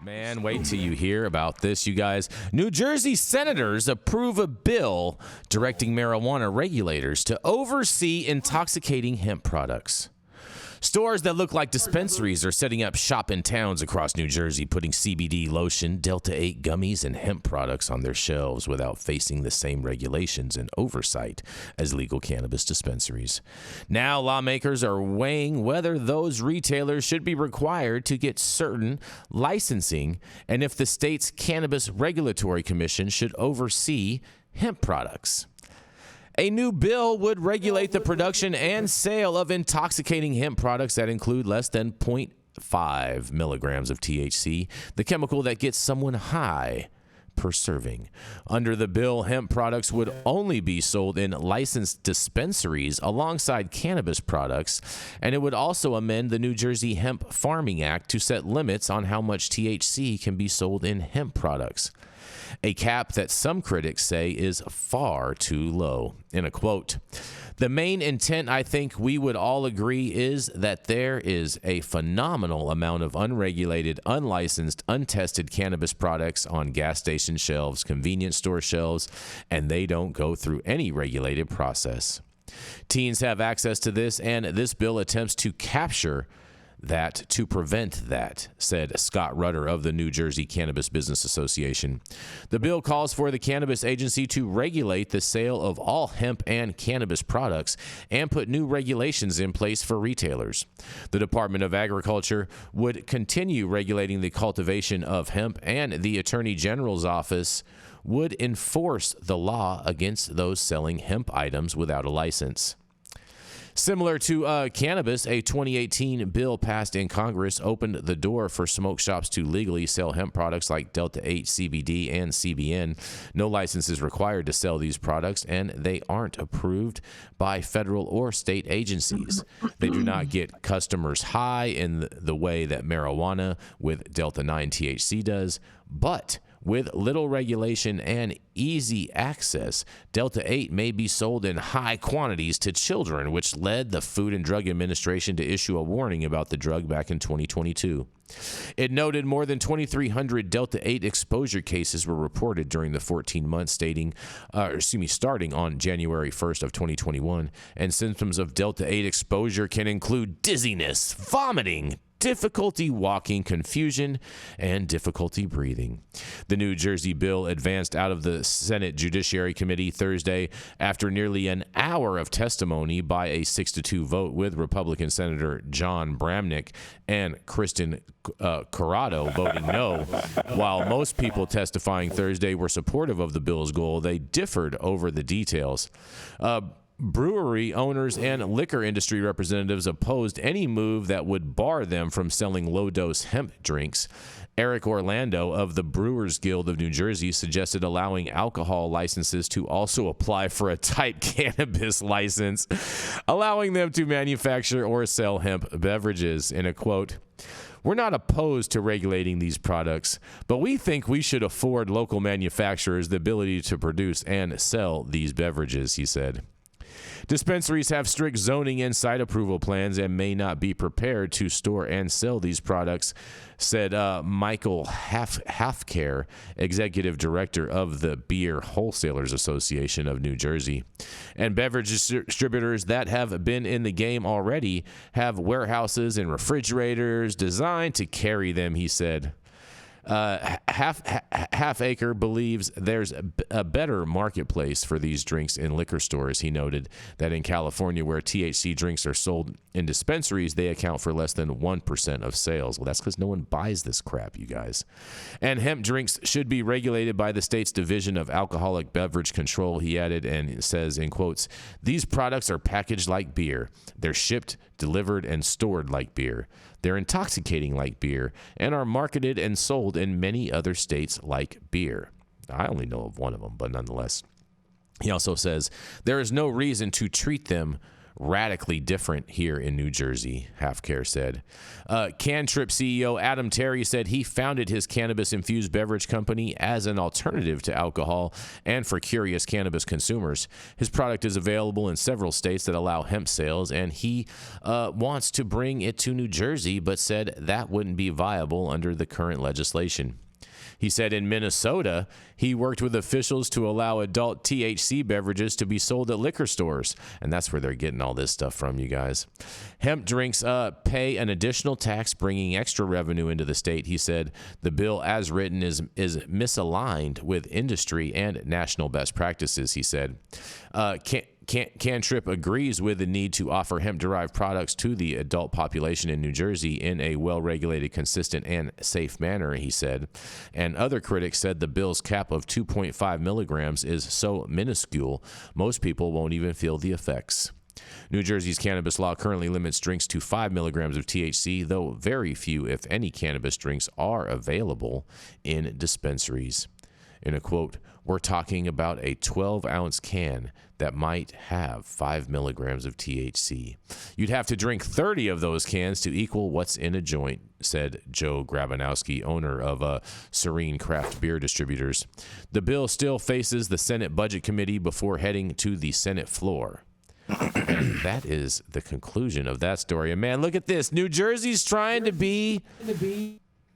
Man, wait till you hear about this, you guys. New Jersey senators approve a bill directing marijuana regulators to oversee intoxicating hemp products. Stores that look like dispensaries are setting up shop in towns across New Jersey, putting CBD lotion, Delta-8 gummies, and hemp products on their shelves without facing the same regulations and oversight as legal cannabis dispensaries. Now, lawmakers are weighing whether those retailers should be required to get certain licensing and if the state's Cannabis Regulatory Commission should oversee hemp products. A new bill would regulate the production and sale of intoxicating hemp products that include less than 0.5 milligrams of THC, the chemical that gets someone high per serving. Under the bill, hemp products would only be sold in licensed dispensaries alongside cannabis products, and it would also amend the New Jersey Hemp Farming Act to set limits on how much THC can be sold in hemp products. A cap that some critics say is far too low. In a quote, "The main intent, I think we would all agree, is that there is a phenomenal amount of unregulated, unlicensed, untested cannabis products on gas station shelves, convenience store shelves, and they don't go through any regulated process. Teens have access to this, and this bill attempts to capture that to prevent that," said Scott Rutter of the New Jersey Cannabis Business Association. The bill calls for the Cannabis Agency to regulate the sale of all hemp and cannabis products and put new regulations in place for retailers. The Department of Agriculture would continue regulating the cultivation of hemp, and the Attorney General's office would enforce the law against those selling hemp items without a license. Similar to cannabis, a 2018 bill passed in Congress opened the door for smoke shops to legally sell hemp products like Delta-8, CBD, and CBN. No license is required to sell these products, and they aren't approved by federal or state agencies. They do not get customers high in the way that marijuana with Delta-9 THC does, but with little regulation and easy access, Delta-8 may be sold in high quantities to children, which led the Food and Drug Administration to issue a warning about the drug back in 2022. It noted more than 2,300 Delta-8 exposure cases were reported during the 14 months starting on January 1st of 2021, and symptoms of Delta-8 exposure can include dizziness, vomiting, difficulty walking, confusion, and difficulty breathing. The New Jersey bill advanced out of the Senate Judiciary Committee Thursday after nearly an hour of testimony by a 6-2 vote, with Republican Senator John Bramnick and Kristen Corrado voting no. While most people testifying Thursday were supportive of the bill's goal, they differed over the details. Brewery owners and liquor industry representatives opposed any move that would bar them from selling low-dose hemp drinks. Eric Orlando of the Brewers Guild of New Jersey suggested allowing alcohol licenses to also apply for a type cannabis license, allowing them to manufacture or sell hemp beverages. In a quote, "We're not opposed to regulating these products, but we think we should afford local manufacturers the ability to produce and sell these beverages," he said. Dispensaries have strict zoning and site approval plans and may not be prepared to store and sell these products, said Michael Halfcare, executive director of the Beer Wholesalers Association of New Jersey. And beverage distributors that have been in the game already have warehouses and refrigerators designed to carry them, he said. Half Acre believes there's a better marketplace for these drinks in liquor stores. He noted that in California, where THC drinks are sold in dispensaries, they account for less than 1% of sales. Well, that's because no one buys this crap, you guys. And hemp drinks should be regulated by the state's Division of Alcoholic Beverage Control, he added, and says, in quotes, "These products are packaged like beer. They're shipped, delivered, and stored like beer. They're intoxicating like beer and are marketed and sold in many other states like beer." I only know of one of them, but nonetheless. He also says there is no reason to treat them radically different here in New Jersey, Halfcare said. Cantrip CEO Adam Terry said he founded his cannabis-infused beverage company as an alternative to alcohol and for curious cannabis consumers. His product is available in several states that allow hemp sales, and he wants to bring it to New Jersey, but said that wouldn't be viable under the current legislation. He said in Minnesota, he worked with officials to allow adult THC beverages to be sold at liquor stores. And that's where they're getting all this stuff from, you guys. Hemp drinks pay an additional tax, bringing extra revenue into the state. He said the bill as written is misaligned with industry and national best practices, he said. Cantrip agrees with the need to offer hemp-derived products to the adult population in New Jersey in a well-regulated, consistent, and safe manner, he said. And other critics said the bill's cap of 2.5 milligrams is so minuscule, most people won't even feel the effects. New Jersey's cannabis law currently limits drinks to 5 milligrams of THC, though very few, if any, cannabis drinks are available in dispensaries. In a quote, "We're talking about a 12-ounce can that might have 5 milligrams of THC. You'd have to drink 30 of those cans to equal what's in a joint," said Joe Grabanowski, owner of Serene Craft Beer Distributors. The bill still faces the Senate Budget Committee before heading to the Senate floor. And that is the conclusion of that story. And man, look at this. New Jersey's trying to be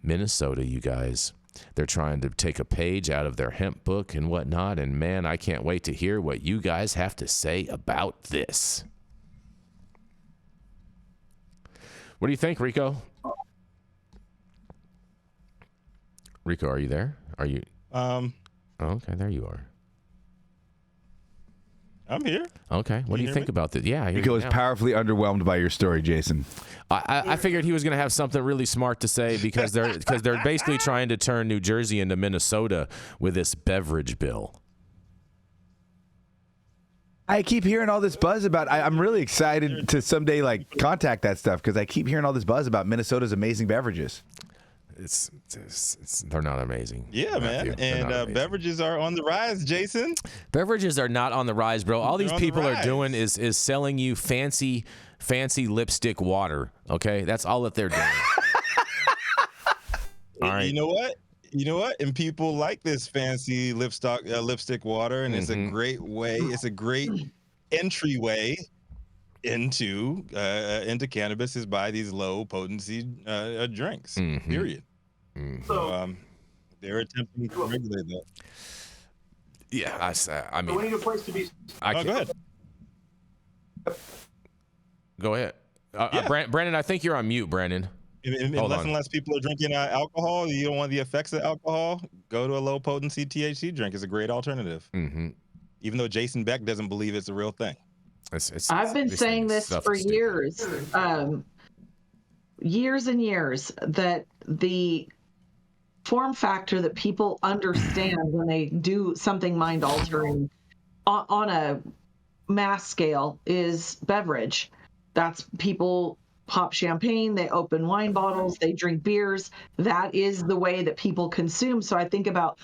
Minnesota, you guys. They're trying to take a page out of their hemp book and whatnot. And man, I can't wait to hear what you guys have to say about this. What do you think, Rico? Rico, are you there? Are you? Oh, okay, there you are. I'm here. Okay. What do you think about this? Yeah, I hear Rico was powerfully underwhelmed by your story, Jason. I figured he was going to have something really smart to say because they're basically trying to turn New Jersey into Minnesota with this beverage bill. I keep hearing all this buzz about. I'm really excited to someday contact that stuff because I keep hearing all this buzz about Minnesota's amazing beverages. It's they're not amazing. Yeah, Matthew. man. And beverages are on the rise, Jason. Beverages are not on the rise, bro. All these people are doing is selling you fancy lipstick water. Okay, that's all that they're doing. All right. You know what? And people like this fancy lipstick water, and it's a great way. It's a great entryway into cannabis is by these low potency drinks. Period. So they're attempting to regulate that. Yeah, I mean, we need a place to be. Go ahead. Go ahead. Brandon, I think you're on mute, Brandon. And less and less people are drinking alcohol. You don't want the effects of alcohol. Go to a low potency THC drink. It's a great alternative. Even though Jason Beck doesn't believe it's a real thing. I've been saying this for years, years and years, that the form factor that people understand when they do something mind altering on a mass scale is beverage. That's people pop champagne, they open wine bottles, they drink beers. That is the way that people consume. So I think about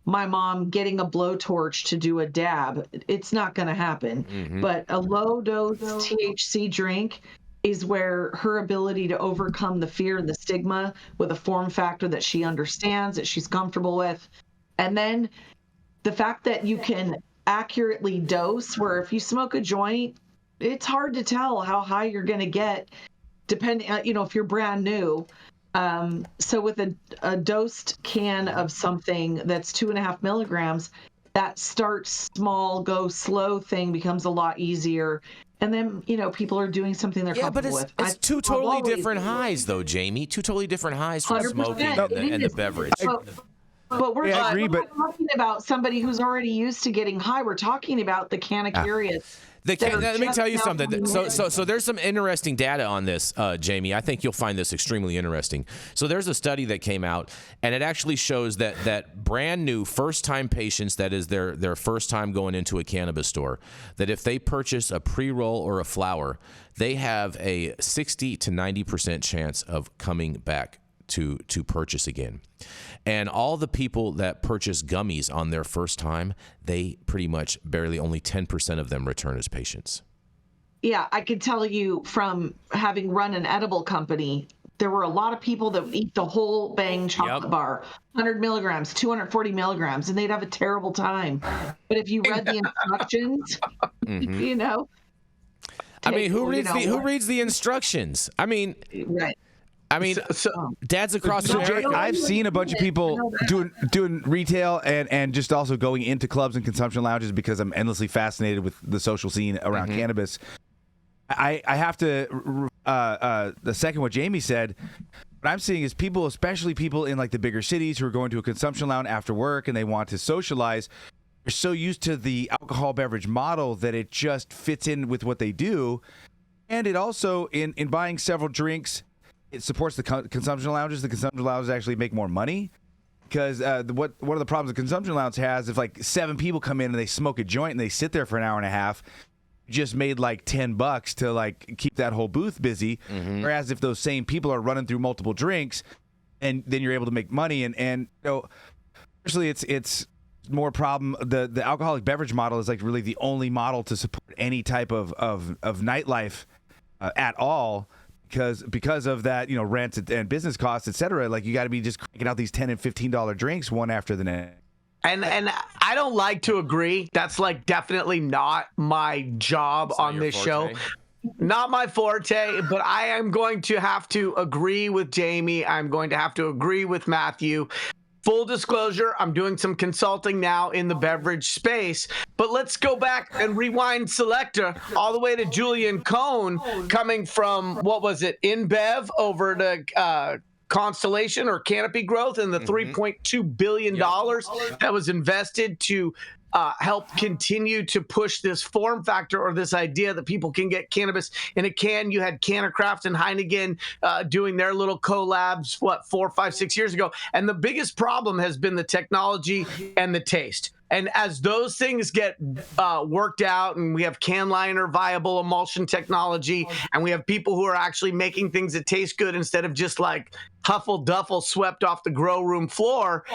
my mom getting a blowtorch to do a dab. It's not going to happen. But a low dose THC drink is where her ability to overcome the fear and the stigma with a form factor that she understands, that she's comfortable with. And then the fact that you can accurately dose, where if you smoke a joint, it's hard to tell how high you're going to get, depending, if you're brand new. So with a dosed can of something that's 2.5 milligrams, that start small, go slow thing becomes a lot easier. And then, people are doing something they're comfortable with. Yeah, but it's two totally different highs, though, Jamie. Two totally different highs for smoking and the beverage. But we're not talking about somebody who's already used to getting high. We're talking about the curious. Let me tell you something. So there's some interesting data on this, Jamie. I think you'll find this extremely interesting. So there's a study that came out, and it actually shows that brand new first-time patients, that is their first time going into a cannabis store, that if they purchase a pre-roll or a flower, they have a 60 to 90% chance of coming back to purchase again. And all the people that purchase gummies on their first time, they pretty much only 10% of them return as patients. yeah, I could tell you from having run an edible company, there were a lot of people that would eat the whole bang chocolate bar, 100 milligrams, 240 milligrams, and they'd have a terrible time. But if you read the instructions, you know. I mean, who reads the instructions? I mean, right. I mean, dads across So America. Jay, I've seen a bunch of people doing retail and just also going into clubs and consumption lounges because I'm endlessly fascinated with the social scene around cannabis. I have to the second what Jamie said. What I'm seeing is people, especially people in like the bigger cities who are going to a consumption lounge after work and they want to socialize, are so used to the alcohol beverage model that it just fits in with what they do. And it also, in buying several drinks, it supports the consumption lounges. The consumption lounges actually make more money because one of the problems the consumption lounge has, if like 7 people come in and they smoke a joint and they sit there for an hour and a half, you just made like $10 to like keep that whole booth busy. Whereas if those same people are running through multiple drinks, and then you're able to make money. And you know, actually it's more problem. The alcoholic beverage model is like really the only model to support any type of nightlife at all. Because of that, you know, rent and business costs, et cetera, like you got to be just cranking out these $10 and $15 drinks one after the next. And I don't like to agree. That's like definitely not my job on this show. Not my forte, but I am going to have to agree with Jamie. I'm going to have to agree with Matthew. Full disclosure, I'm doing some consulting now in the beverage space, but let's go back and rewind Selector all the way to Julian Cohn coming from, what was it, InBev over to Constellation or Canopy Growth and the $3.2 billion that was invested to help continue to push this form factor or this idea that people can get cannabis in a can. You had Canacraft and Heineken doing their little collabs, 4, 5, 6 years ago. And the biggest problem has been the technology and the taste. And as those things get worked out, and we have can liner viable emulsion technology, and we have people who are actually making things that taste good instead of just like Huffle Duffle swept off the grow room floor,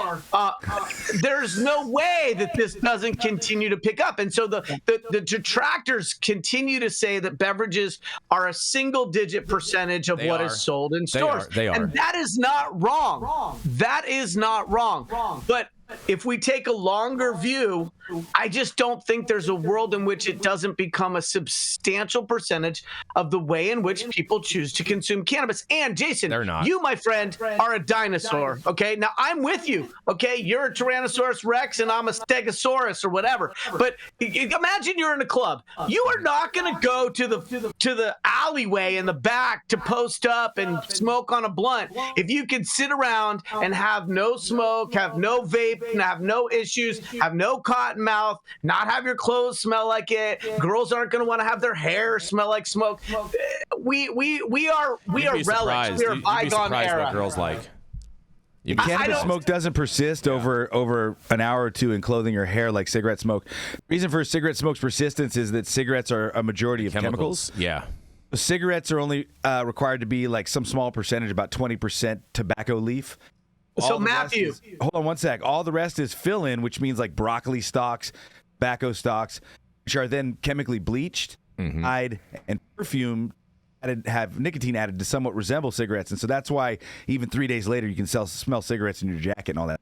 there's no way that this doesn't continue to pick up. And so the detractors continue to say that beverages are a single-digit percentage of what is sold in stores. They are. And that is not wrong. That is not wrong. But if we take a longer view, I just don't think there's a world in which it doesn't become a substantial percentage of the way in which people choose to consume cannabis. And Jason, you, my friend, are a dinosaur. Okay, now I'm with you. Okay, you're a Tyrannosaurus Rex and I'm a Stegosaurus or whatever. But imagine you're in a club. You are not going to go to the alleyway in the back to post up and smoke on a blunt. If you could sit around and have no smoke, have no vape, have no issues, have no cotton mouth, not have your clothes smell like it. Girls aren't going to want to have their hair smell like smoke. We are relics. We are bygone era. What girls like. Cannabis smoke doesn't persist over an hour or two in clothing or hair like cigarette smoke. The reason for cigarette smoke's persistence is that cigarettes are a majority of chemicals. Yeah. Cigarettes are only required to be like some small percentage, about 20% tobacco leaf. So Matthew, hold on one sec. All the rest is fill-in, which means like broccoli stalks, tobacco stalks, which are then chemically bleached, dyed, and perfumed, have nicotine added to somewhat resemble cigarettes. And so that's why even 3 days later you can smell cigarettes in your jacket and all that.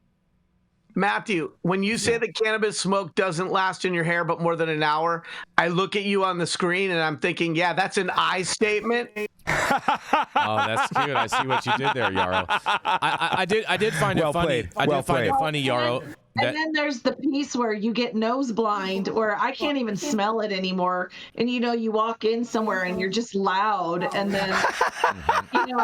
Matthew, when you say that cannabis smoke doesn't last in your hair but more than an hour, I look at you on the screen and I'm thinking, yeah, that's an I statement. Oh, that's cute. I see what you did there, Yarrow. I did find it funny. I did find it funny, Yarrow. And then there's the piece where you get nose blind, where I can't even smell it anymore. And you walk in somewhere and you're just loud, and then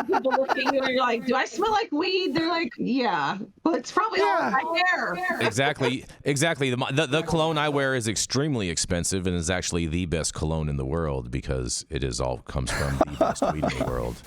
people look at you and you're like, "Do I smell like weed?" They're like, "Yeah, but it's probably all in my hair." Exactly. The cologne I wear is extremely expensive and is actually the best cologne in the world because it is all comes from the best weed in the world.